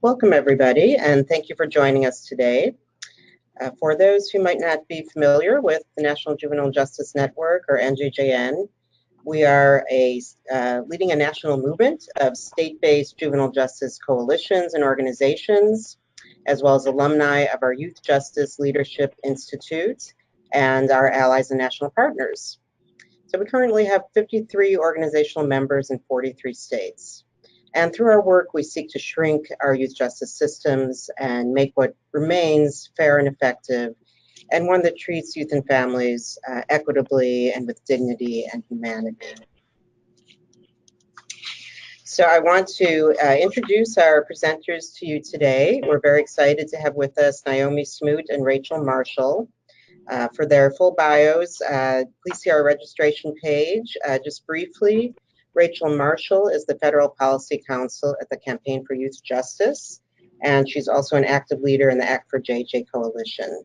Welcome, everybody, and thank you for joining us today. For those who might not be familiar with the National Juvenile Justice Network, or NJJN, we are leading a national movement of state-based juvenile justice coalitions and organizations, as well as alumni of our Youth Justice Leadership Institute and our allies and national partners. So we currently have 53 organizational members in 43 states. And through our work, we seek to shrink our youth justice systems and make what remains fair and effective, and one that treats youth and families equitably and with dignity and humanity. So I want to introduce our presenters to you today. We're very excited to have with us Naomi Smoot and Rachel Marshall. For their full bios, please see our registration page. Just briefly, Rachel Marshall is the Federal Policy Counsel at the Campaign for Youth Justice, and she's also an active leader in the Act for JJ Coalition.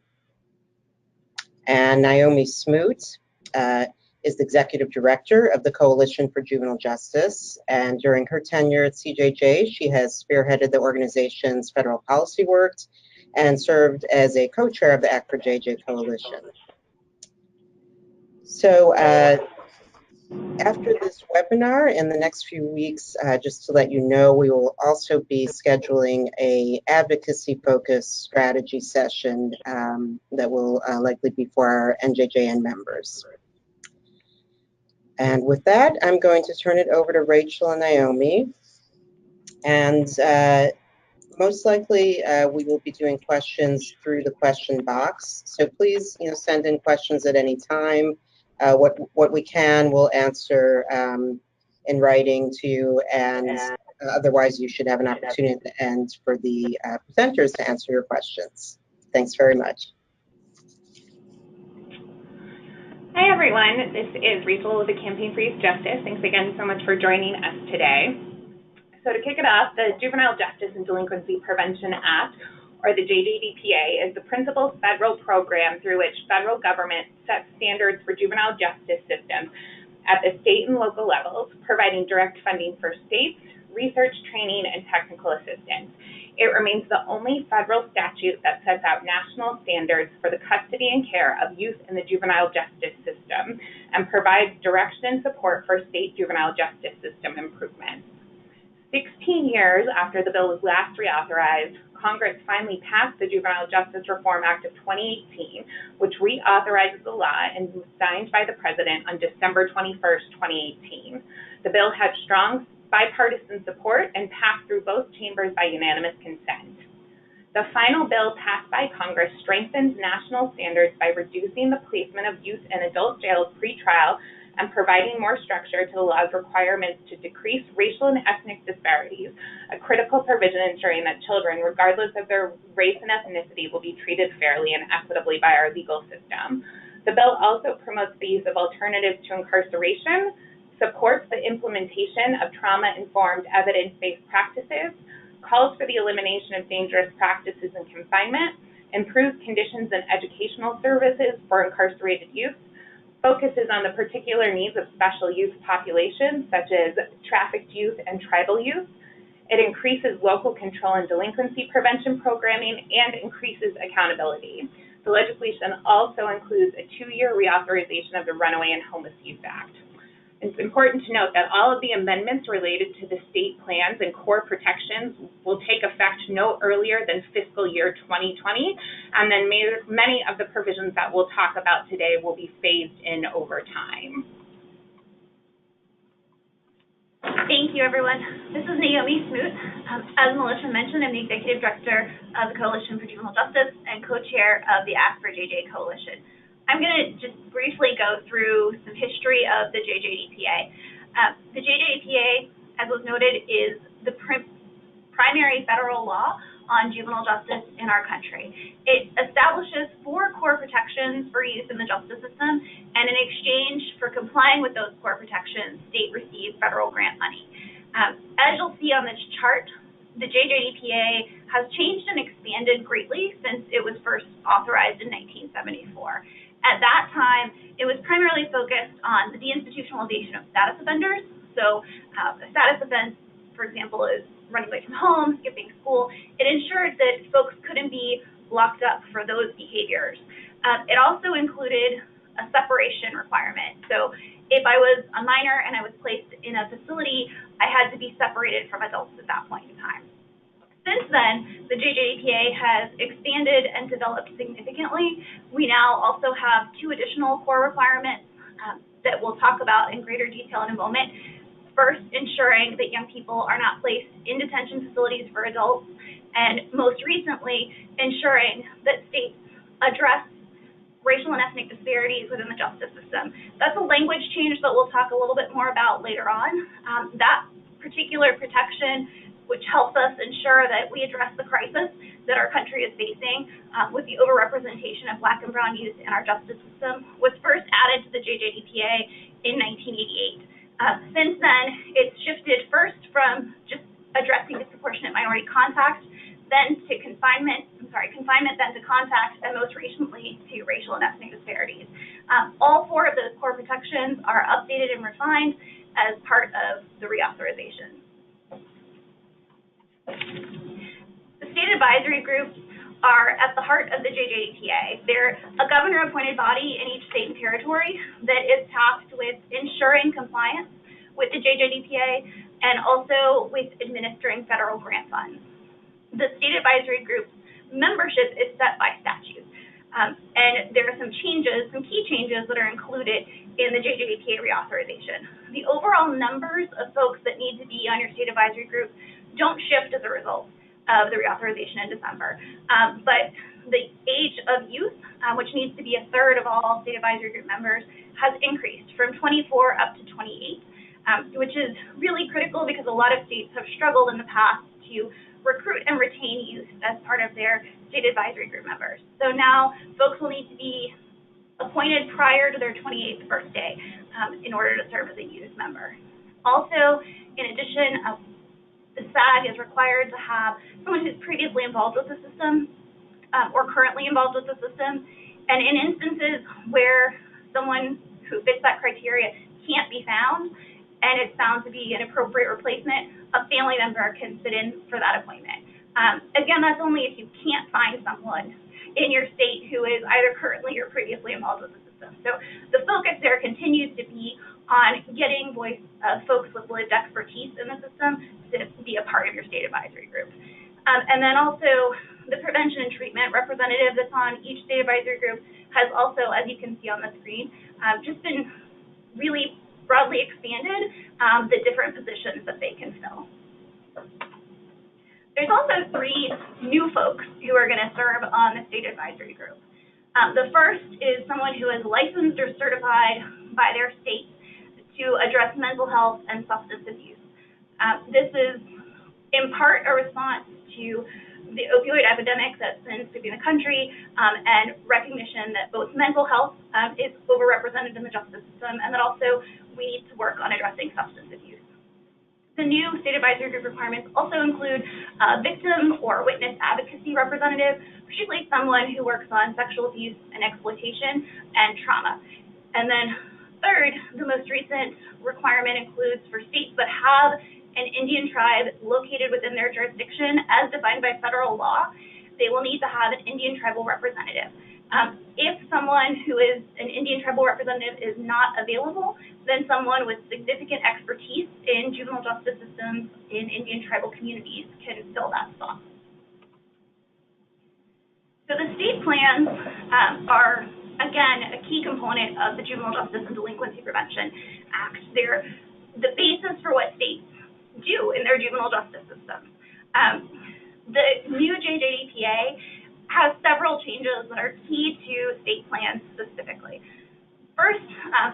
And Naomi Smoot is the Executive Director of the Coalition for Juvenile Justice, and during her tenure at CJJ, she has spearheaded the organization's federal policy work and served as a co-chair of the Act for JJ Coalition. So after this webinar, in the next few weeks, just to let you know, we will also be scheduling a advocacy-focused strategy session that will likely be for our NJJN members. And with that, I'm going to turn it over to Rachel and Naomi. And most likely, we will be doing questions through the question box. So please, send in questions at any time. What we can, we'll answer in writing to you, and otherwise you should have an opportunity at the end for the presenters to answer your questions. Thanks very much. Hi everyone, this is Rachel with the Campaign for Youth Justice. Thanks again so much for joining us today. So to kick it off, the Juvenile Justice and Delinquency Prevention Act, or the JJDPA, is the principal federal program through which federal government sets standards for juvenile justice systems at the state and local levels, providing direct funding for states, research, training, and technical assistance. It remains the only federal statute that sets out national standards for the custody and care of youth in the juvenile justice system and provides direction and support for state juvenile justice system improvements. 16 years after the bill was last reauthorized, Congress finally passed the Juvenile Justice Reform Act of 2018, which reauthorizes the law and was signed by the President on December 21st, 2018. The bill had strong bipartisan support and passed through both chambers by unanimous consent. The final bill passed by Congress strengthens national standards by reducing the placement of youth in adult jails pre-trial and providing more structure to the law's requirements to decrease racial and ethnic disparities, a critical provision ensuring that children, regardless of their race and ethnicity, will be treated fairly and equitably by our legal system. The bill also promotes the use of alternatives to incarceration, supports the implementation of trauma-informed evidence-based practices, calls for the elimination of dangerous practices in confinement, improves conditions and educational services for incarcerated youth, focuses on the particular needs of special youth populations, such as trafficked youth and tribal youth. It increases local control and delinquency prevention programming and increases accountability. The legislation also includes a 2-year reauthorization of the Runaway and Homeless Youth Act. It's important to note that all of the amendments related to the state plans and core protections will take effect no earlier than fiscal year 2020, and then many of the provisions that we'll talk about today will be phased in over time. Thank you, everyone. This is Naomi Smoot. As Melissa mentioned, I'm the Executive Director of the Coalition for Juvenile Justice and co-chair of the Act for JJ Coalition. I'm going to just briefly go through some history of the JJDPA. The JJDPA, as was noted, is the primary federal law on juvenile justice in our country. It establishes 4 core protections for youth in the justice system, and in exchange for complying with those core protections, state receives federal grant money. As you'll see on this chart, the JJDPA has changed and expanded greatly since it was first authorized in 1974. At that time, it was primarily focused on the deinstitutionalization of status offenders. So a status offense, for example, is running away from home, skipping school. It ensured that folks couldn't be locked up for those behaviors. It also included a separation requirement. So if I was a minor and I was placed in a facility, I had to be separated from adults at that point in time. Since then, the JJDPA has expanded and developed significantly. We now also have 2 additional core requirements that we'll talk about in greater detail in a moment. First, ensuring that young people are not placed in detention facilities for adults, and most recently, ensuring that states address racial and ethnic disparities within the justice system. That's a language change that we'll talk a little bit more about later on. That particular protection, which helps us ensure that we address the crisis that our country is facing with the overrepresentation of Black and brown youth in our justice system, was first added to the JJDPA in 1988. Since then, it's shifted first from just addressing disproportionate minority contact, then to confinement then to contact, and most recently to racial and ethnic disparities. All 4 of those core protections are updated and refined as part of the reauthorization. The state advisory groups are at the heart of the JJDPA. They're a governor-appointed body in each state and territory that is tasked with ensuring compliance with the JJDPA and also with administering federal grant funds. The state advisory group's membership is set by statute, and there are some key changes that are included in the JJDPA reauthorization. The overall numbers of folks that need to be on your state advisory group don't shift as a result of the reauthorization in December, but the age of youth, which needs to be 1/3 of all state advisory group members, has increased from 24 up to 28, which is really critical because a lot of states have struggled in the past to recruit and retain youth as part of their state advisory group members. So now folks will need to be appointed prior to their 28th birthday in order to serve as a youth member. Also, in addition, the SAG is required to have someone who's previously involved with the system or currently involved with the system. And in instances where someone who fits that criteria can't be found and it's found to be an appropriate replacement, a family member can sit in for that appointment. Again, that's only if you can't find someone in your state who is either currently or previously involved with the system. So the focus there continues to be on getting voice of folks with lived expertise in the system to be a part of your state advisory group. And then also the prevention and treatment representative that's on each state advisory group has also, as you can see on the screen, just been really broadly expanded the different positions that they can fill. There's also 3 new folks who are going to serve on the state advisory group. The first is someone who is licensed or certified by their state to address mental health and substance abuse. This is in part a response to the opioid epidemic that's been sweeping the country and recognition that both mental health is overrepresented in the justice system and that also we need to work on addressing substance abuse. The new state advisory group requirements also include a victim or witness advocacy representative, particularly someone who works on sexual abuse and exploitation and trauma. And then third, the most recent requirement includes for states that have an Indian tribe located within their jurisdiction as defined by federal law, they will need to have an Indian tribal representative. If someone who is an Indian tribal representative is not available, then someone with significant expertise in juvenile justice systems in Indian tribal communities can fill that spot. So the state plans are, again, a key component of the Juvenile Justice and Delinquency Prevention Act. They're the basis for what states do in their juvenile justice systems. The new JJDPA has several changes that are key to state plans specifically. First,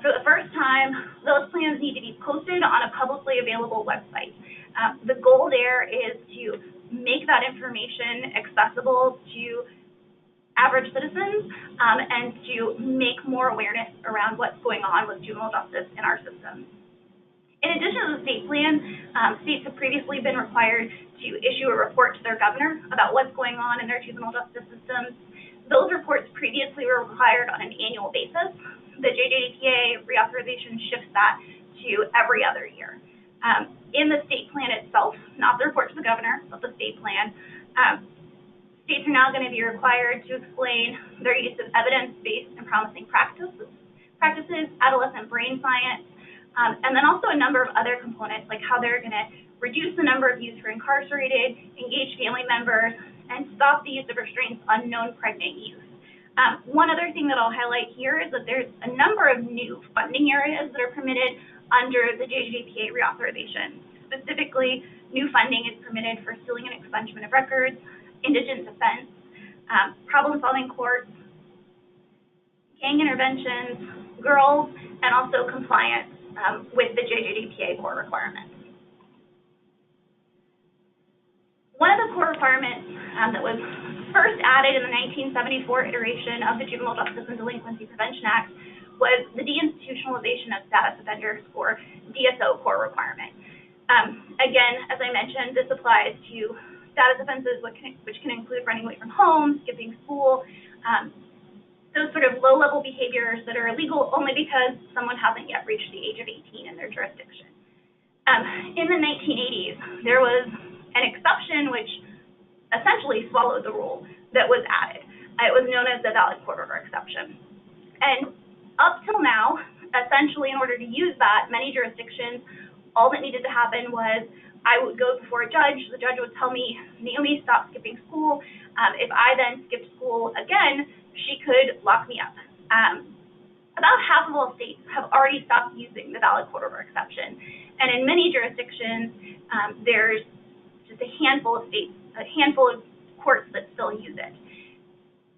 for the first time, those plans need to be posted on a publicly available website. The goal there is to make that information accessible to average citizens and to make more awareness around what's going on with juvenile justice in our system. In addition to the state plan, states have previously been required to issue a report to their governor about what's going on in their juvenile justice systems. Those reports previously were required on an annual basis. The JJDPA reauthorization shifts that to every other year. In the state plan itself, not the report to the governor, but the state plan, states are now going to be required to explain their use of evidence-based and promising practices, adolescent brain science, and then also a number of other components, like how they're going to reduce the number of youth who are incarcerated, engage family members, and stop the use of restraints on known pregnant youth. One other thing that I'll highlight here is that there's a number of new funding areas that are permitted under the JJDPA Reauthorization. Specifically, new funding is permitted for sealing and expungement of records, indigent defense, problem-solving courts, gang interventions, girls, and also compliance with the JJDPA core requirements. One of the core requirements that was first added in the 1974 iteration of the Juvenile Justice and Delinquency Prevention Act was the deinstitutionalization of status offenders, or DSO core requirement. Again, as I mentioned, this applies to status offenses which can include running away from home, skipping school, those sort of low-level behaviors that are illegal only because someone hasn't yet reached the age of 18 in their jurisdiction. In the 1980s, there was an exception which essentially swallowed the rule that was added. It was known as the valid court order exception. And up till now, essentially in order to use that, many jurisdictions, all that needed to happen was I would go before a judge, the judge would tell me, Naomi, stop skipping school. If I then skipped school again, she could lock me up. About half of all states have already stopped using the valid court order exception. And in many jurisdictions, there's just a handful of states, a handful of courts that still use it.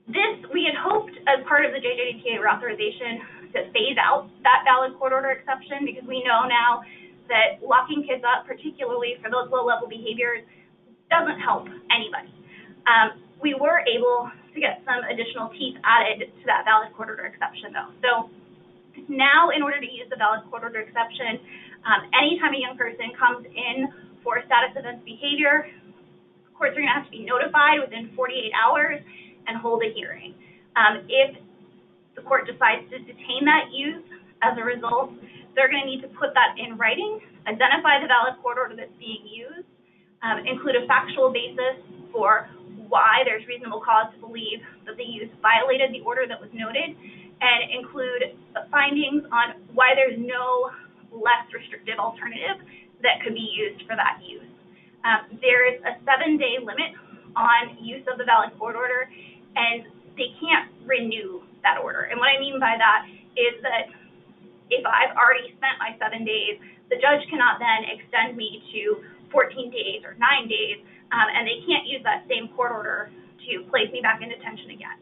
This, we had hoped as part of the JJDPA reauthorization to phase out that valid court order exception, because we know now that locking kids up, particularly for those low-level behaviors, doesn't help anybody. We were able to get some additional teeth added to that valid court order exception, though. So now, in order to use the valid court order exception, anytime a young person comes in for status offense behavior, courts are going to have to be notified within 48 hours and hold a hearing. If the court decides to detain that youth as a result, they're going to need to put that in writing, identify the valid court order that's being used, include a factual basis for why there's reasonable cause to believe that the youth violated the order that was noted, and include findings on why there's no less restrictive alternative that could be used for that use. There is a 7-day limit on use of the valid court order, and they can't renew that order. And what I mean by that is that if I've already spent my 7 days, the judge cannot then extend me to 14 days or 9 days, and they can't use that same court order to place me back in detention again.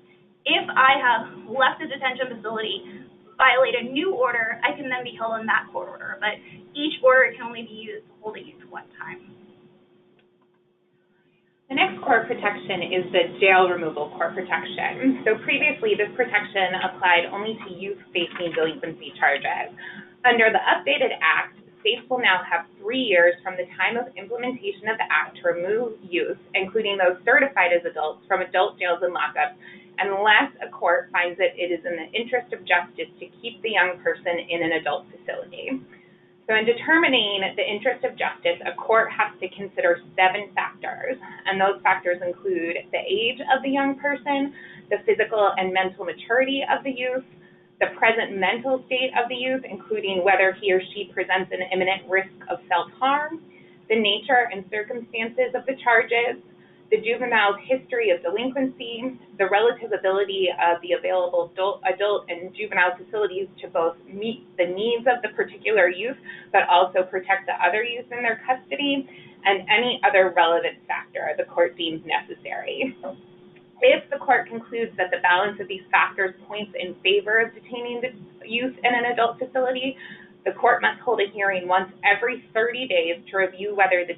If I have left the detention facility, violate a new order, I can then be held in that court order, but each order can only be used to hold a youth one time. The next court protection is the jail removal court protection. So previously, this protection applied only to youth facing delinquency charges. Under the updated Act, states will now have 3 years from the time of implementation of the Act to remove youth, including those certified as adults, from adult jails and lockups, unless a court finds that it is in the interest of justice to keep the young person in an adult facility. So in determining the interest of justice, a court has to consider 7 factors, and those factors include the age of the young person, the physical and mental maturity of the youth, the present mental state of the youth, including whether he or she presents an imminent risk of self-harm, the nature and circumstances of the charges, the juvenile's history of delinquency, the relative ability of the available adult and juvenile facilities to both meet the needs of the particular youth, but also protect the other youth in their custody, and any other relevant factor the court deems necessary. If the court concludes that the balance of these factors points in favor of detaining the youth in an adult facility, the court must hold a hearing once every 30 days to review whether the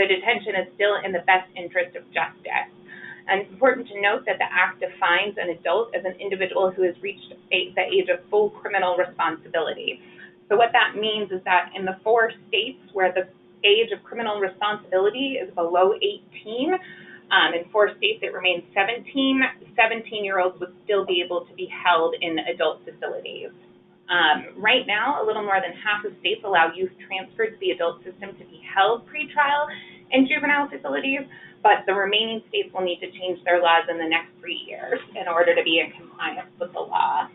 detention is still in the best interest of justice. And it's important to note that the Act defines an adult as an individual who has reached the age of full criminal responsibility. So what that means is that in the 4 states where the age of criminal responsibility is below 18, in 4 states it remains 17, 17-year-olds would still be able to be held in adult facilities. Right now, a little more than half of states allow youth transferred to the adult system to be held pretrial in juvenile facilities, but the remaining states will need to change their laws in the next 3 years in order to be in compliance with the law.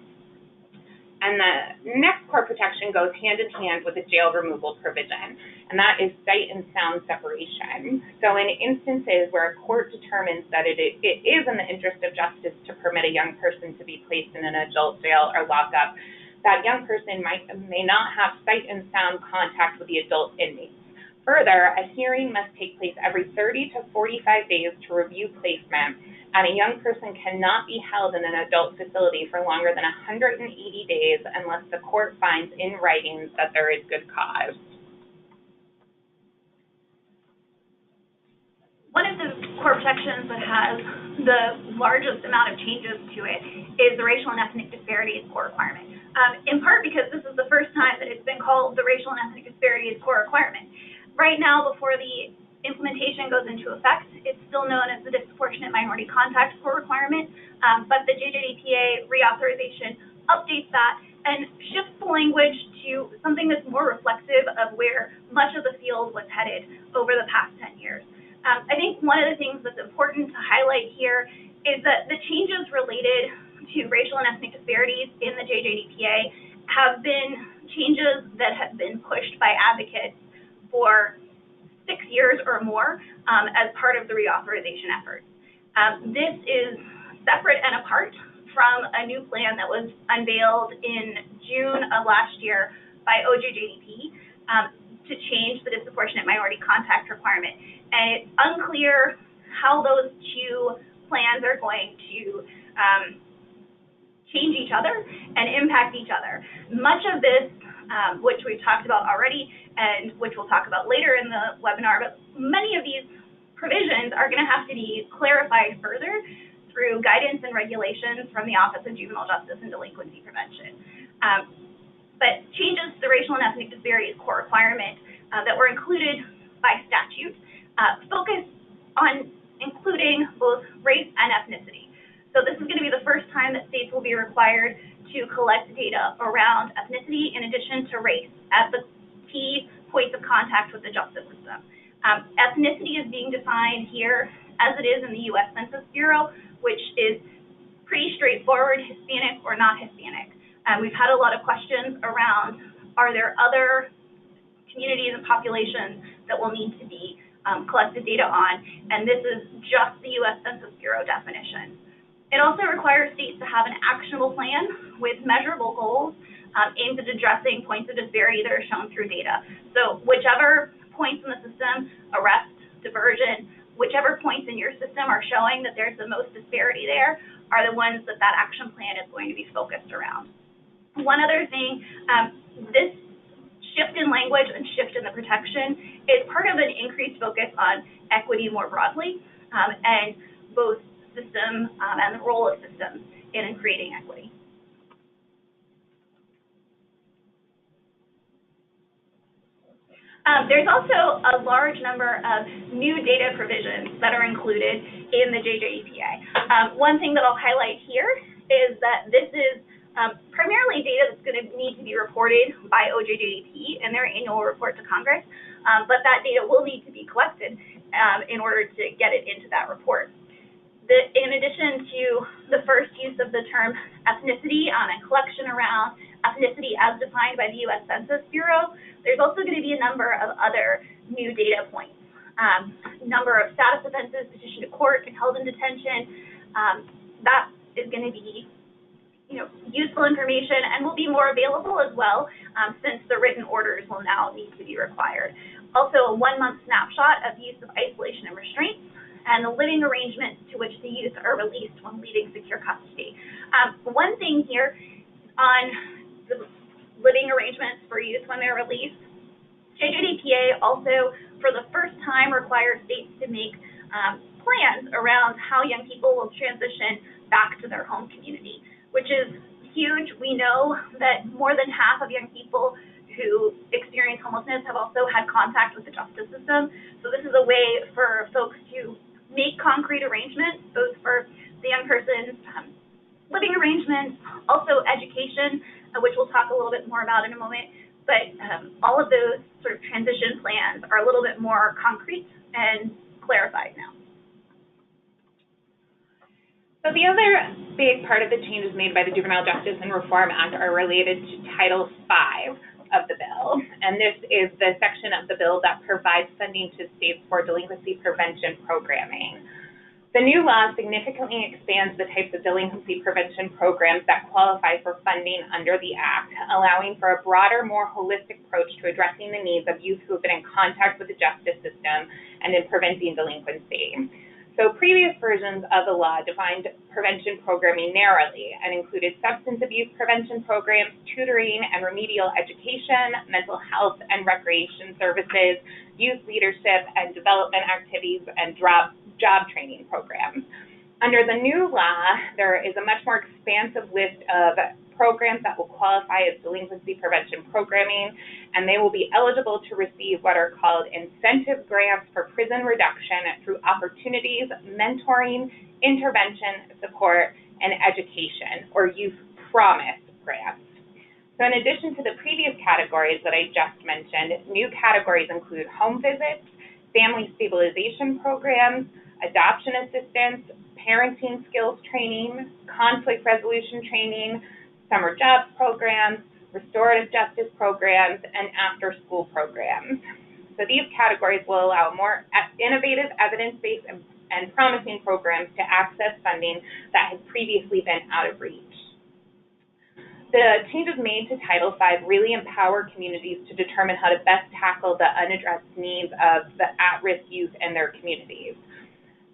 And the next core protection goes hand in hand with the jail removal provision, and that is sight and sound separation. So in instances where a court determines that it is in the interest of justice to permit a young person to be placed in an adult jail or lockup, that young person may not have sight and sound contact with the adult inmates. Further, a hearing must take place every 30 to 45 days to review placement, and a young person cannot be held in an adult facility for longer than 180 days unless the court finds in writing that there is good cause. One of the core protections that has the largest amount of changes to it is the racial and ethnic disparities core requirement, in part because this is the first time that it's been called the racial and ethnic disparities core requirement. Right now, before the implementation goes into effect, it's still known as the disproportionate minority contact core requirement, but the JJDPA Reauthorization updates that and shifts the language to something that's more reflective of where much of the field was headed over the past 10 years. I think one of the things that's important to highlight here is that the changes related to racial and ethnic disparities in the JJDPA have been changes that have been pushed by advocates for 6 years or more as part of the reauthorization effort. This is separate and apart from a new plan that was unveiled in June of last year by OJJDP to change the disproportionate minority contact requirement. And it's unclear how those two plans are going to change each other and impact each other. Much of this, which we've talked about already and which we'll talk about later in the webinar, but many of these provisions are going to have to be clarified further through guidance and regulations from the Office of Juvenile Justice and Delinquency Prevention. But changes to the racial and ethnic disparities core requirement that were included by statute focus on including both race and ethnicity. So this is going to be the first time that states will be required to collect data around ethnicity in addition to race at the key points of contact with the justice system. Ethnicity is being defined here as it is in the U.S. Census Bureau, which is pretty straightforward, Hispanic or not Hispanic. We've had a lot of questions around, are there other communities and populations that will need to be collected data on, and this is just the U.S. Census Bureau definition. It also requires states to have an actionable plan with measurable goals aimed at addressing points of disparity that are shown through data. So whichever points in the system, arrest, diversion, whichever points in your system are showing that there's the most disparity there are the ones that that action plan is going to be focused around. One other thing, this shift in language and shift in the protection is part of an increased focus on equity more broadly and both system and the role of systems in creating equity. There's also a large number of new data provisions that are included in the JJDPA. One thing that I'll highlight here is that this is primarily data that's going to need to be reported by OJJDP in their annual report to Congress, but that data will need to be collected in order to get it into that report. In addition to the first use of the term ethnicity and collection around ethnicity as defined by the U.S. Census Bureau, there's also going to be a number of other new data points. Number of status offenses petitioned to court and held in detention. That is going to be useful information and will be more available as well since the written orders will now need to be required. Also, a 1-month snapshot of use of isolation and restraint, and the living arrangements to which the youth are released when leaving secure custody. One thing here on the living arrangements for youth when they're released, JJDPA also, for the first time, requires states to make plans around how young people will transition back to their home community, which is huge. We know that more than half of young people who experience homelessness have also had contact with the justice system. So this is a way for folks to make concrete arrangements, both for the young person's living arrangements, also education, which we'll talk a little bit more about in a moment. But all of those sort of transition plans are a little bit more concrete and clarified now. So the other big part of the changes made by the Juvenile Justice and Reform Act are related to Title V of the bill. And this is the section of the bill that provides funding to states for delinquency prevention programming. The new law significantly expands the types of delinquency prevention programs that qualify for funding under the Act, allowing for a broader, more holistic approach to addressing the needs of youth who have been in contact with the justice system and in preventing delinquency. So previous versions of the law defined prevention programming narrowly and included substance abuse prevention programs, tutoring and remedial education, mental health and recreation services, youth leadership and development activities, and job training programs. Under the new law, there is a much more expansive list of programs that will qualify as delinquency prevention programming, and they will be eligible to receive what are called incentive grants for prison reduction through opportunities, mentoring, intervention, support, and education, or youth promise grants. So in addition to the previous categories that I just mentioned, new categories include home visits, family stabilization programs, adoption assistance, parenting skills training, conflict resolution training, summer jobs programs, restorative justice programs, and after-school programs. So these categories will allow more innovative, evidence-based, and promising programs to access funding that has previously been out of reach. The changes made to Title V really empower communities to determine how to best tackle the unaddressed needs of the at-risk youth and their communities.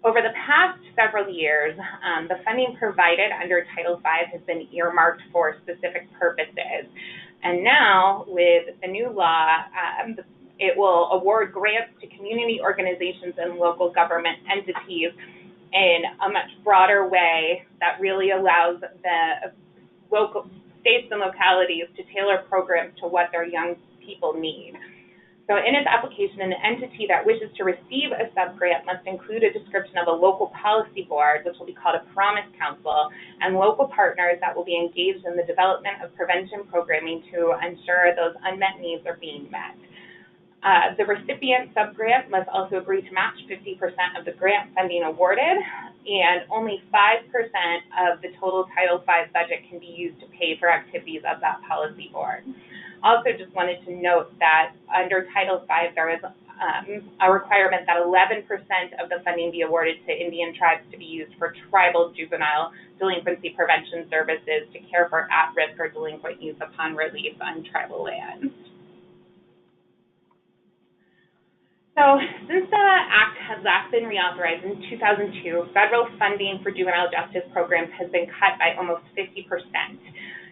Over the past several years, the funding provided under Title V has been earmarked for specific purposes. And now, with the new law, it will award grants to community organizations and local government entities in a much broader way that really allows the local states and localities to tailor programs to what their young people need. So in its application, an entity that wishes to receive a subgrant must include a description of a local policy board, which will be called a promise council, and local partners that will be engaged in the development of prevention programming to ensure those unmet needs are being met. The recipient subgrant must also agree to match 50% of the grant funding awarded, and only 5% of the total Title V budget can be used to pay for activities of that policy board. Also just wanted to note that under Title V, there is a requirement that 11% of the funding be awarded to Indian tribes to be used for tribal juvenile delinquency prevention services to care for at-risk or delinquent youth upon release on tribal lands. So since the Act has last been reauthorized in 2002, federal funding for juvenile justice programs has been cut by almost 50%.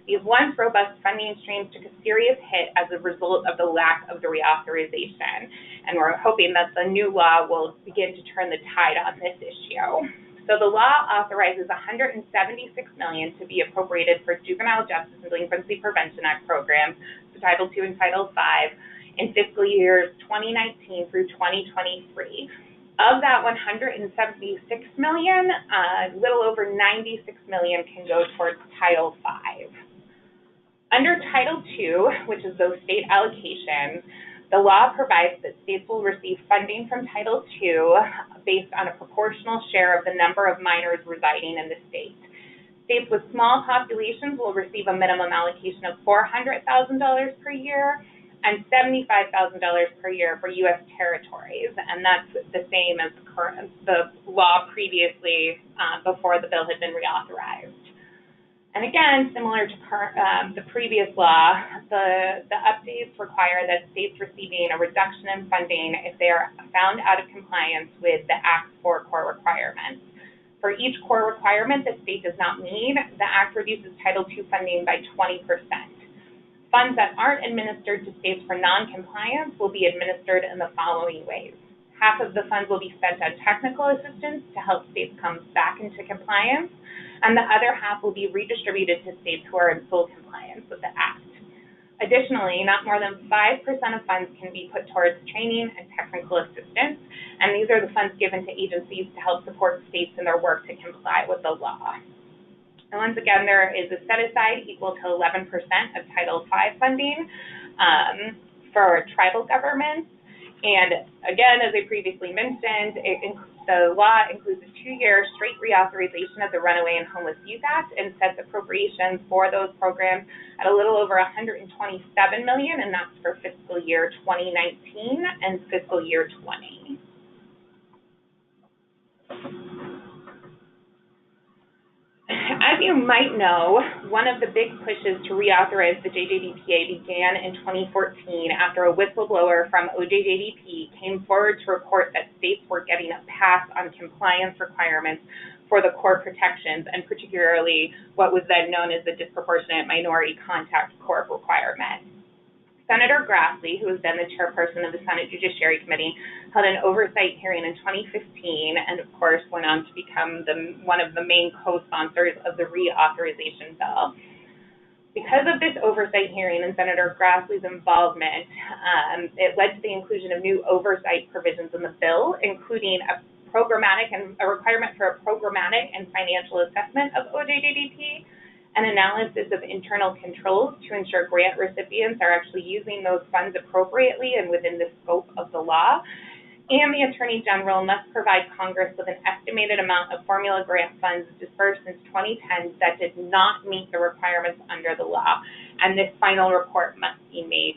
These once robust funding streams took a serious hit as a result of the lack of the reauthorization, and we're hoping that the new law will begin to turn the tide on this issue. So the law authorizes $176 million to be appropriated for Juvenile Justice and Delinquency Prevention Act programs, so Title II and Title V, in fiscal years 2019 through 2023. Of that $176 million, a little over $96 million can go towards Title V. Under Title II, which is those state allocations, the law provides that states will receive funding from Title II based on a proportional share of the number of minors residing in the state. States with small populations will receive a minimum allocation of $400,000 per year and $75,000 per year for U.S. territories, and that's the same as the law previously before the bill had been reauthorized. And again, similar to the previous law, the updates require that states receiving a reduction in funding if they are found out of compliance with the Act's 4 core requirements. For each core requirement the state does not meet, the Act reduces Title II funding by 20%. Funds that aren't administered to states for non-compliance will be administered in the following ways. Half of the funds will be spent on technical assistance to help states come back into compliance, and the other half will be redistributed to states who are in full compliance with the Act. Additionally, not more than 5% of funds can be put towards training and technical assistance, and these are the funds given to agencies to help support states in their work to comply with the law. And once again, there is a set-aside equal to 11% of Title V funding for tribal governments. And again, as I previously mentioned, the law includes a 2-year straight reauthorization of the Runaway and Homeless Youth Act and sets appropriations for those programs at a little over $127 million, and that's for fiscal year 2019 and fiscal year 20. As you might know, one of the big pushes to reauthorize the JJDPA began in 2014 after a whistleblower from OJJDP came forward to report that states were getting a pass on compliance requirements for the core protections, and particularly what was then known as the disproportionate minority contact core requirement. Senator Grassley, who was then the chairperson of the Senate Judiciary Committee, held an oversight hearing in 2015 and, of course, went on to become one of the main co-sponsors of the reauthorization bill. Because of this oversight hearing and Senator Grassley's involvement, it led to the inclusion of new oversight provisions in the bill, including a requirement for a programmatic and financial assessment of OJJDP, an analysis of internal controls to ensure grant recipients are actually using those funds appropriately and within the scope of the law. And the Attorney General must provide Congress with an estimated amount of formula grant funds dispersed since 2010 that did not meet the requirements under the law. And this final report must be made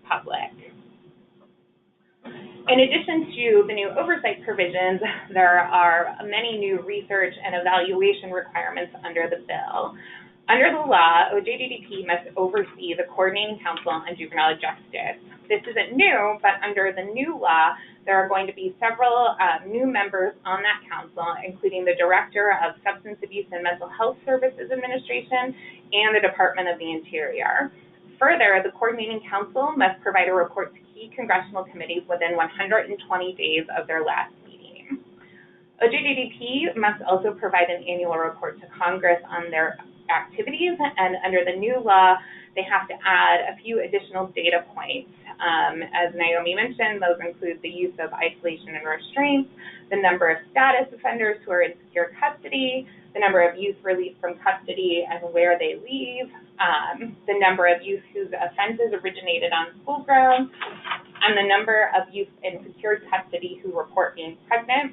public. In addition to the new oversight provisions, there are many new research and evaluation requirements under the bill. Under the law, OJJDP must oversee the Coordinating Council on Juvenile Justice. This isn't new, but under the new law, there are going to be several new members on that council, including the Director of Substance Abuse and Mental Health Services Administration and the Department of the Interior. Further, the Coordinating Council must provide a report to key congressional committees within 120 days of their last meeting. OJJDP must also provide an annual report to Congress on their activities, and under the new law, they have to add a few additional data points. As Naomi mentioned, those include the use of isolation and restraints, the number of status offenders who are in secure custody, the number of youth released from custody and where they leave, the number of youth whose offenses originated on school grounds, and the number of youth in secured custody who report being pregnant.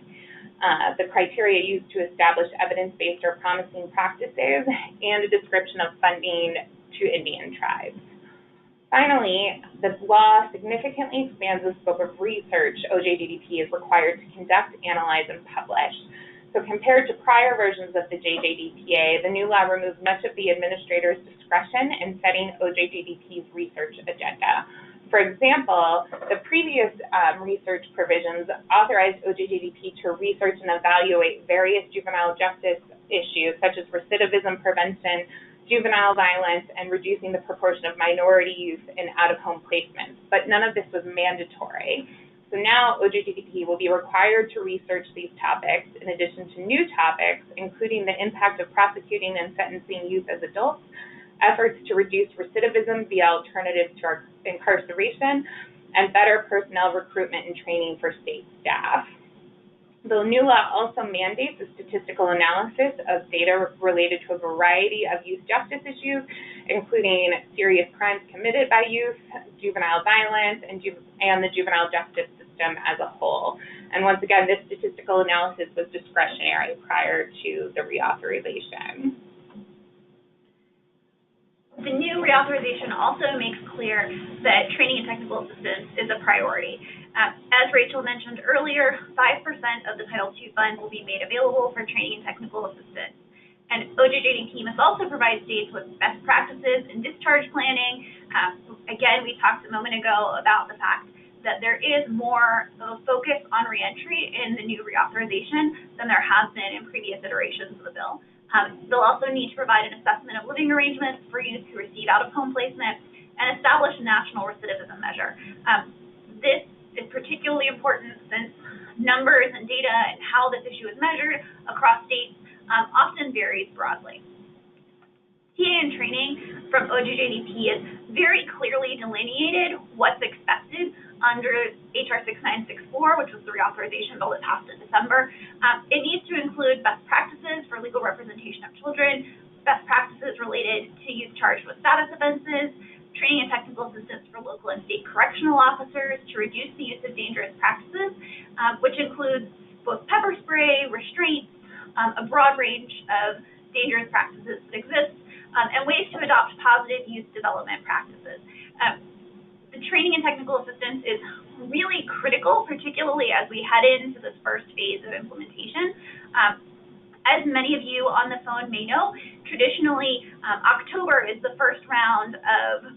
The criteria used to establish evidence-based or promising practices, and a description of funding to Indian tribes. Finally, the law significantly expands the scope of research OJJDP is required to conduct, analyze, and publish. So compared to prior versions of the JJDPA, the new law removes much of the administrator's discretion in setting OJJDP's research agenda. For example, the previous research provisions authorized OJJDP to research and evaluate various juvenile justice issues such as recidivism prevention, juvenile violence, and reducing the proportion of minority youth in out-of-home placements. But none of this was mandatory. So now OJJDP will be required to research these topics in addition to new topics, including the impact of prosecuting and sentencing youth as adults, efforts to reduce recidivism via alternatives to our incarceration, and better personnel recruitment and training for state staff. The new law also mandates a statistical analysis of data related to a variety of youth justice issues, including serious crimes committed by youth, juvenile violence, and the juvenile justice system as a whole. And once again, this statistical analysis was discretionary prior to the reauthorization. The new reauthorization also makes clear that training and technical assistance is a priority. As Rachel mentioned earlier, 5% of the Title II funds will be made available for training and technical assistance. And OJJDP must also provide states with best practices in discharge planning. Again, we talked a moment ago about the fact that there is more of a focus on reentry in the new reauthorization than there has been in previous iterations of the bill. They'll also need to provide an assessment of living arrangements for youth who receive out-of-home placement and establish a national recidivism measure. This is particularly important since numbers and data and how this issue is measured across states often varies broadly. TA and training from OJJDP is very clearly delineated what's expected under HR 6964, which was the reauthorization bill that passed in December. It needs to include best practices for legal representation of children, best practices related to youth charged with status offenses, training and technical assistance for local and state correctional officers to reduce the use of dangerous practices, which includes both pepper spray, restraints, a broad range of dangerous practices that exist, and ways to adopt positive youth development practices. The training and technical assistance is really critical, particularly as we head into this first phase of implementation. As many of you on the phone may know, traditionally October is the first round of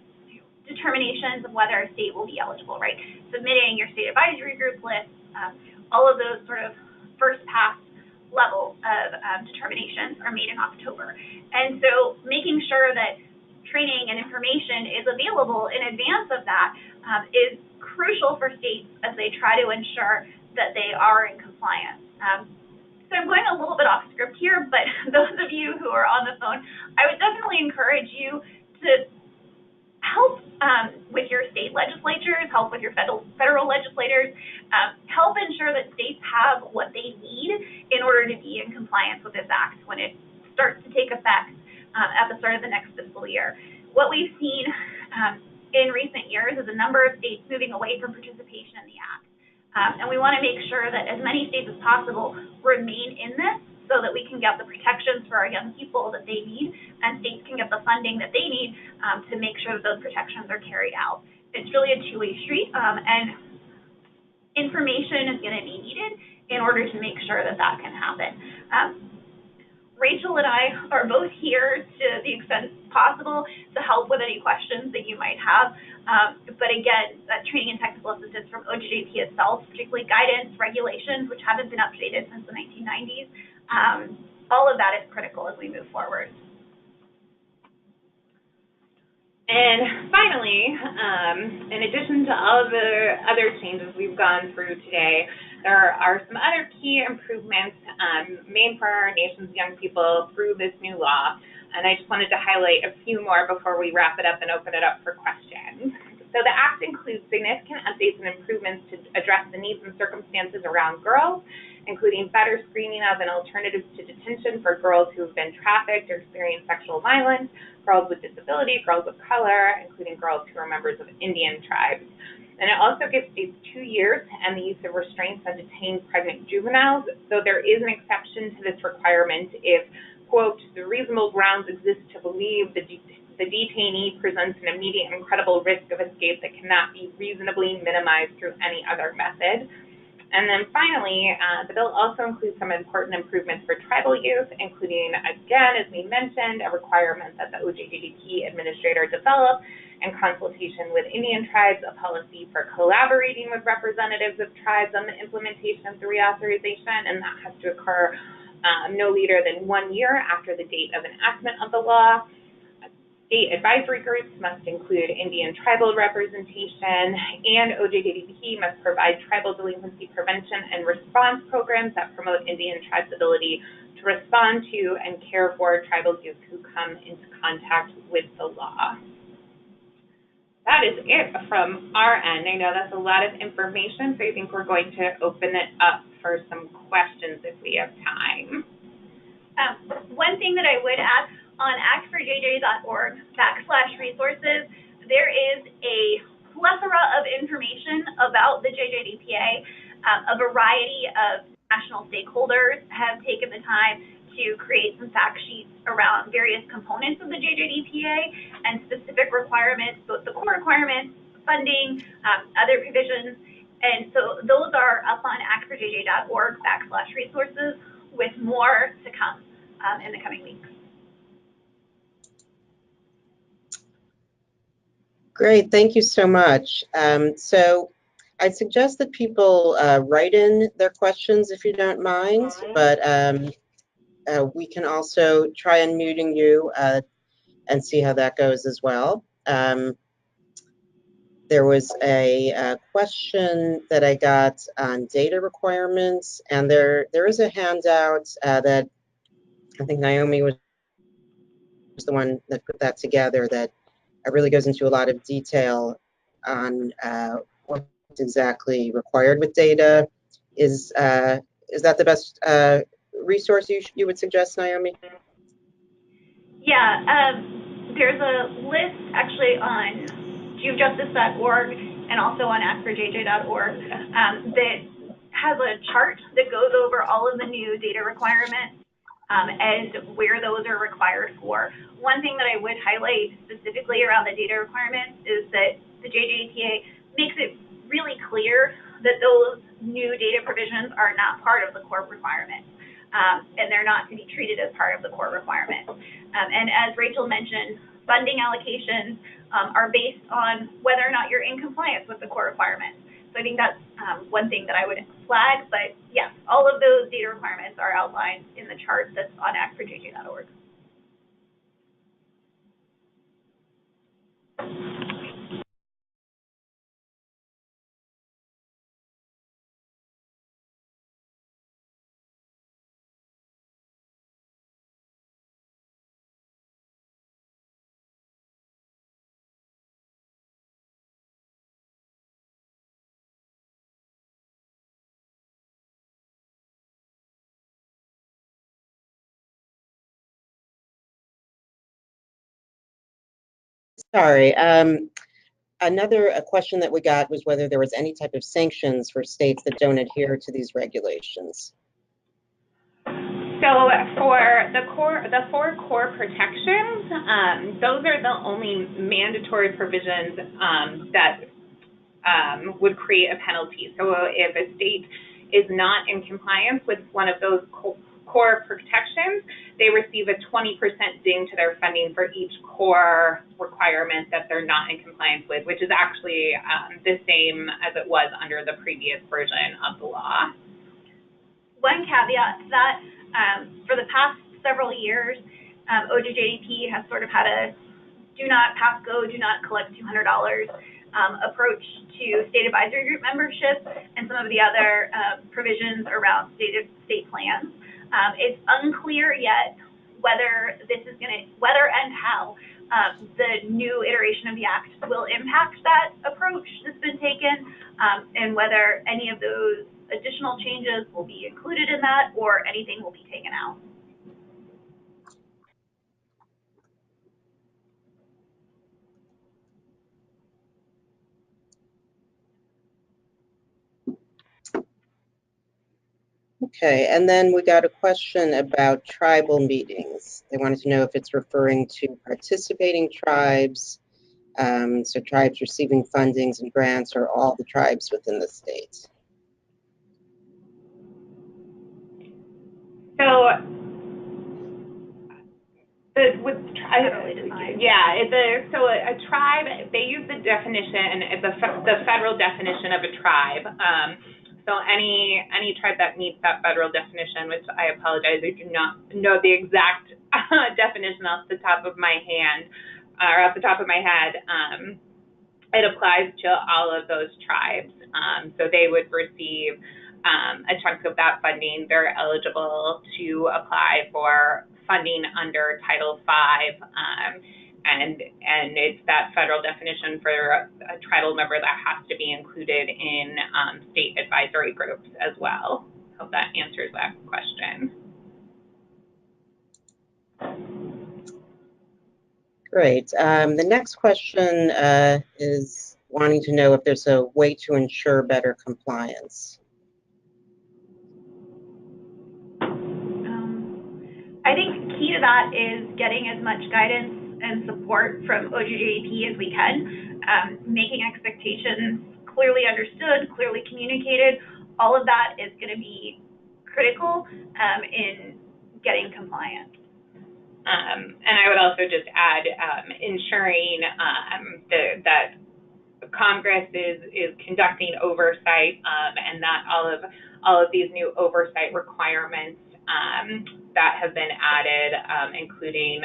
determinations of whether a state will be eligible, right? Submitting your state advisory group list, all of those sort of first pass level of determinations are made in October. And so making sure that training and information is available in advance of that is crucial for states as they try to ensure that they are in compliance. So I'm going a little bit off script here, but those of you who are on the phone, I would definitely encourage you to help with your state legislatures, help with your federal legislators, help ensure that states have what they need in order to be in compliance with this act when it starts to take effect at the start of the next fiscal year. What we've seen in recent years is a number of states moving away from participation in the act. And we want to make sure that as many states as possible remain in this so that we can get the protections for our young people that they need, and states can get the funding that they need to make sure that those protections are carried out. It's really a two-way street, and information is going to be needed in order to make sure that that can happen. Rachel and I are both here to the extent possible to help with any questions that you might have. But again, that training and technical assistance from OJJDP itself, particularly guidance, regulations, which haven't been updated since the 1990s, all of that is critical as we move forward. And finally, in addition to all of the other changes we've gone through today, there are some other key improvements made for our nation's young people through this new law, and I just wanted to highlight a few more before we wrap it up and open it up for questions. So the Act includes significant updates and improvements to address the needs and circumstances around girls, including better screening of and alternatives to detention for girls who have been trafficked or experienced sexual violence, girls with disability, girls of color, including girls who are members of Indian tribes. And it also gives states 2 years and the use of restraints on detained pregnant juveniles, though there is an exception to this requirement if, quote, the reasonable grounds exist to believe the detainee presents an immediate and credible risk of escape that cannot be reasonably minimized through any other method. And then finally, the bill also includes some important improvements for tribal youth, including, again, as we mentioned, a requirement that the OJJDP administrator develop, in consultation with Indian tribes, a policy for collaborating with representatives of tribes on the implementation of the reauthorization, and that has to occur no later than 1 year after the date of enactment of the law. State advisory groups must include Indian tribal representation, and OJJDP must provide tribal delinquency prevention and response programs that promote Indian tribes' ability to respond to and care for tribal youth who come into contact with the law. That is it from our end. I know that's a lot of information, so I think we're going to open it up for some questions if we have time. One thing that I would add, on actforjj.org/resources, there is a plethora of information about the JJDPA. A variety of national stakeholders have taken the time to create some fact sheets around various components of the JJDPA and specific requirements, both the core requirements, funding, other provisions. And so those are up on actforjj.org/resources with more to come in the coming weeks. Great, thank you so much. So I suggest that people write in their questions if you don't mind, but we can also try unmuting you and see how that goes as well. There was a question that I got on data requirements, and there is a handout that I think Naomi was the one that put that together that really goes into a lot of detail on what's exactly required with data. Is that the best resource you would suggest, Naomi? Yeah, there's a list actually on juvejustice.org and also on askforjj.org that has a chart that goes over all of the new data requirements and where those are required for. One thing that I would highlight specifically around the data requirements is that the JJDPA makes it really clear that those new data provisions are not part of the core requirements. And they're not to be treated as part of the core requirements. And as Rachel mentioned, funding allocations are based on whether or not you're in compliance with the core requirements. So I think that's one thing that I would flag, but yes, all of those data requirements are outlined in the chart that's on askforjj.org. Sorry. Another question that we got was whether there was any type of sanctions for states that don't adhere to these regulations. So for the four core protections, those are the only mandatory provisions that would create a penalty. So if a state is not in compliance with one of those core protections, they receive a 20% ding to their funding for each core requirement that they're not in compliance with, which is actually the same as it was under the previous version of the law. One caveat to that, for the past several years, OJJDP has sort of had a do not pass go, do not collect $200 approach to state advisory group membership and some of the other provisions around state plans. It's unclear yet whether this is whether and how the new iteration of the Act will impact that approach that's been taken, and whether any of those additional changes will be included in that or anything will be taken out. Okay, and then we got a question about tribal meetings. They wanted to know if it's referring to participating tribes, so tribes receiving fundings and grants, or all the tribes within the state. So, so a tribe, they use the definition, it's the federal definition of a tribe. So any tribe that meets that federal definition, which I apologize, I do not know the exact definition off the top of my head, it applies to all of those tribes. So they would receive a chunk of that funding. They're eligible to apply for funding under Title V, and it's that federal definition for a tribal member that has to be included in state advisory groups as well. Hope that answers that question. Great. The next question is wanting to know if there's a way to ensure better compliance. I think key to that is getting as much guidance and support from OJJDP as we can, making expectations clearly understood, clearly communicated. All of that is going to be critical in getting compliance. And I would also just add ensuring that Congress is conducting oversight, and that all of these new oversight requirements that have been added, including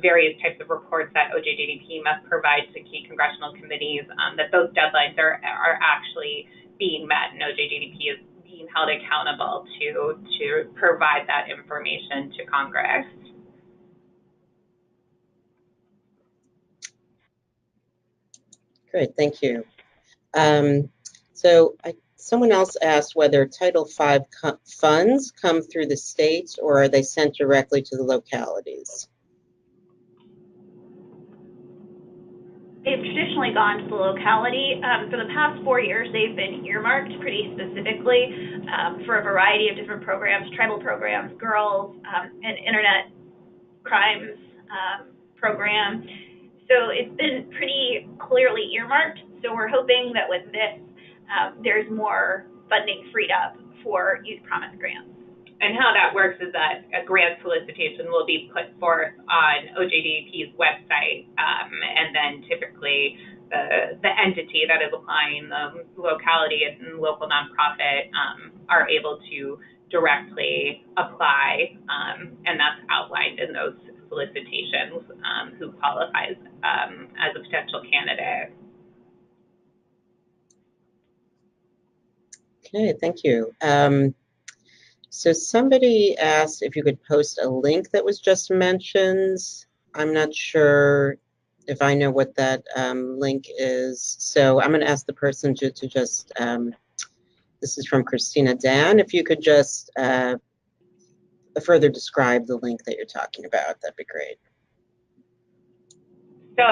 various types of reports that OJJDP must provide to key congressional committees, that those deadlines are actually being met, and OJJDP is being held accountable to provide that information to Congress. Great, thank you. Someone else asked whether Title V funds come through the states or are they sent directly to the localities? they've traditionally gone to the locality. For the past 4 years, they've been earmarked pretty specifically for a variety of different programs, tribal programs, girls, and internet crimes program. So it's been pretty clearly earmarked. So we're hoping that with this, there's more funding freed up for Youth Promise grants. And how that works is that a grant solicitation will be put forth on OJJDP's website, and then typically the entity that is applying, the locality and local nonprofit, are able to directly apply, and that's outlined in those solicitations, who qualifies as a potential candidate. Okay, thank you. So somebody asked if you could post a link that was just mentioned. I'm not sure if I know what that link is. So I'm going to ask the person to just, this is from Christina Dan, if you could just further describe the link that you're talking about, that'd be great. So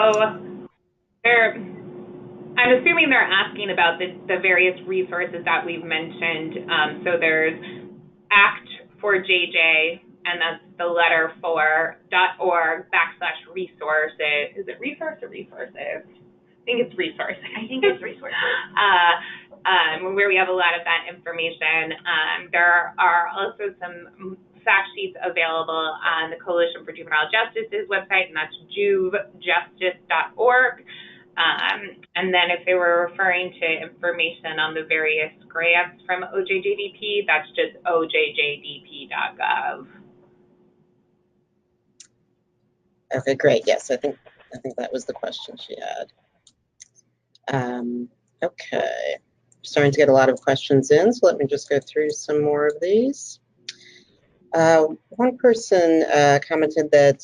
I'm assuming they're asking about the various resources that we've mentioned. So there's ACT for JJ, and that's the letter for .org/resources. Is it resource or resources? I think it's resources. I think it's resources. Where we have a lot of that information. There are also some fact sheets available on the Coalition for Juvenile Justice's website, and that's juvejustice.org. And then if they were referring to information on the various grants from OJJDP, that's just OJJDP.gov. Okay, great. Yes, I think that was the question she had. Okay, starting to get a lot of questions in, so let me just go through some more of these. One person commented that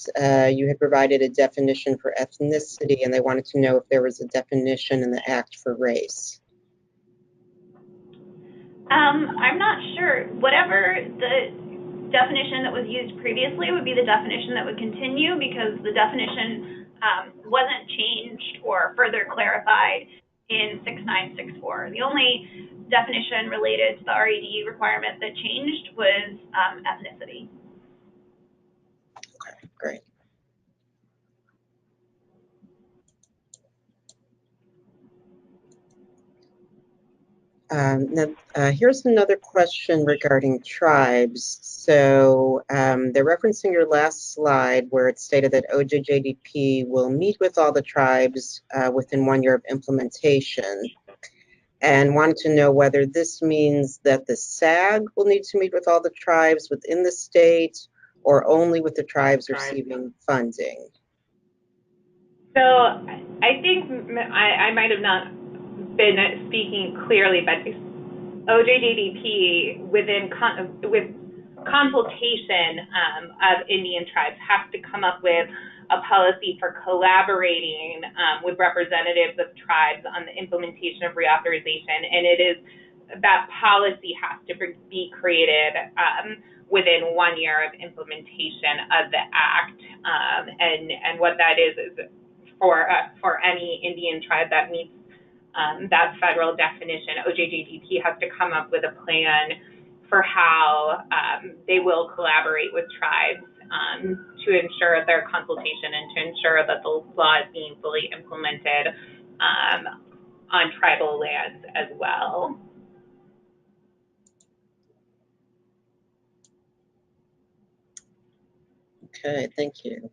you had provided a definition for ethnicity, and they wanted to know if there was a definition in the Act for race. I'm not sure. Whatever the definition that was used previously would be the definition that would continue, because the definition wasn't changed or further clarified in 6964. The only definition related to the RED requirement that changed was ethnicity. Okay, great. Now, here's another question regarding tribes. So they're referencing your last slide where it stated that OJJDP will meet with all the tribes within 1 year of implementation, and wanted to know whether this means that the SAG will need to meet with all the tribes within the state or only with the tribes receiving funding. So I think I might have not been speaking clearly, but OJJDP with consultation of Indian tribes has to come up with a policy for collaborating with representatives of tribes on the implementation of reauthorization, and it is that policy has to be created within 1 year of implementation of the Act, and what that is for any Indian tribe that meets that federal definition, OJJDP has to come up with a plan for how they will collaborate with tribes to ensure their consultation and to ensure that the law is being fully implemented on tribal lands as well. Okay, thank you.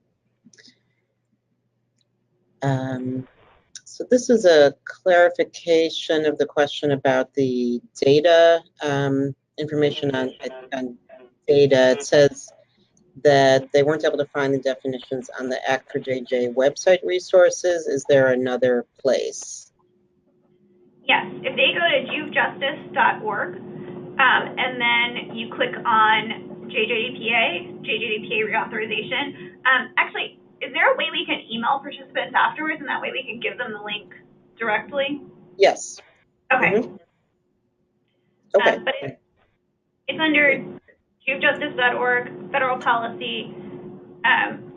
So this is a clarification of the question about the data, information on data. It says that they weren't able to find the definitions on the Act for JJ website resources. Is there another place? Yes, if they go to juvejustice.org and then you click on JJDPA Reauthorization, actually, is there a way we can email participants afterwards, and that way we can give them the link directly? Yes. Okay. Mm-hmm. Okay. But it's under juvejustice.org, Federal Policy,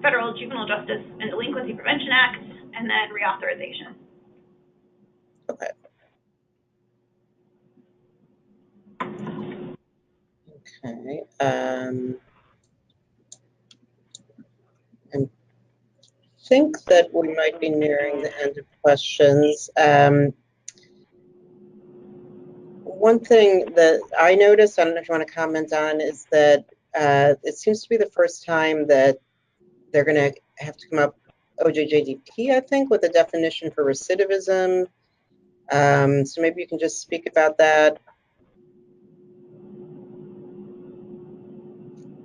Federal Juvenile Justice and Delinquency Prevention Act, and then reauthorization. Okay. Okay. I think that we might be nearing the end of questions. One thing that I noticed, I don't know if you want to comment on, is that it seems to be the first time that they're going to have to come up OJJDP, I think, with a definition for recidivism. So maybe you can just speak about that.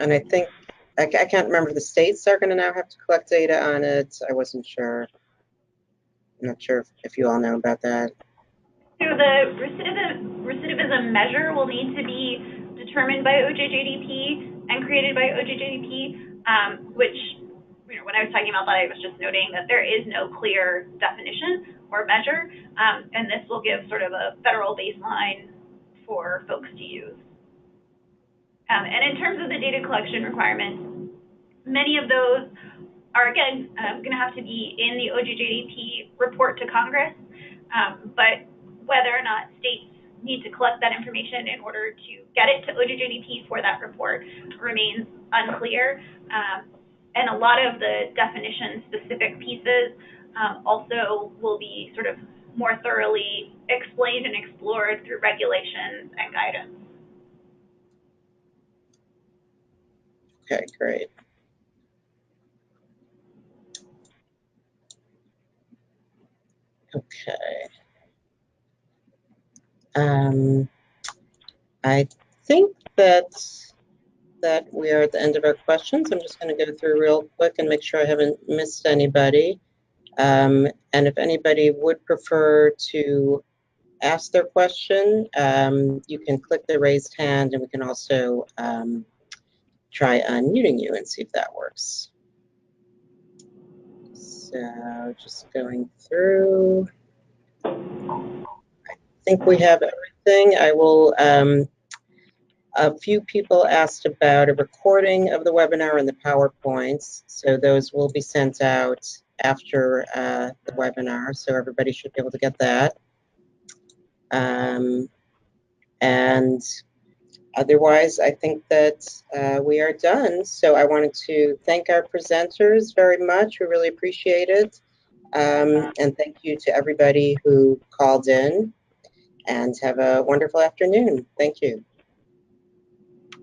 And I think, I can't remember if the states are going to now have to collect data on it. I wasn't sure. I'm not sure if you all know about that. So the recidivism measure will need to be determined by OJJDP and created by OJJDP, which, you know, when I was talking about that, I was just noting that there is no clear definition or measure, and this will give sort of a federal baseline for folks to use. And in terms of the data collection requirements, many of those are, again, going to have to be in the OJJDP report to Congress, but whether or not states need to collect that information in order to get it to OJJDP for that report remains unclear. And a lot of the definition-specific pieces also will be sort of more thoroughly explained and explored through regulations and guidance. Okay, great. Okay. I think that we are at the end of our questions. I'm just going to go through real quick and make sure I haven't missed anybody. And if anybody would prefer to ask their question, you can click the raised hand, and we can also try unmuting you and see if that works. So just going through. I think we have everything. I will, a few people asked about a recording of the webinar and the PowerPoints. So those will be sent out after the webinar. So everybody should be able to get that. And otherwise, I think that we are done. So I wanted to thank our presenters very much. We really appreciate it. And thank you to everybody who called in. And have a wonderful afternoon. Thank you.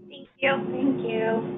Thank you. Thank you.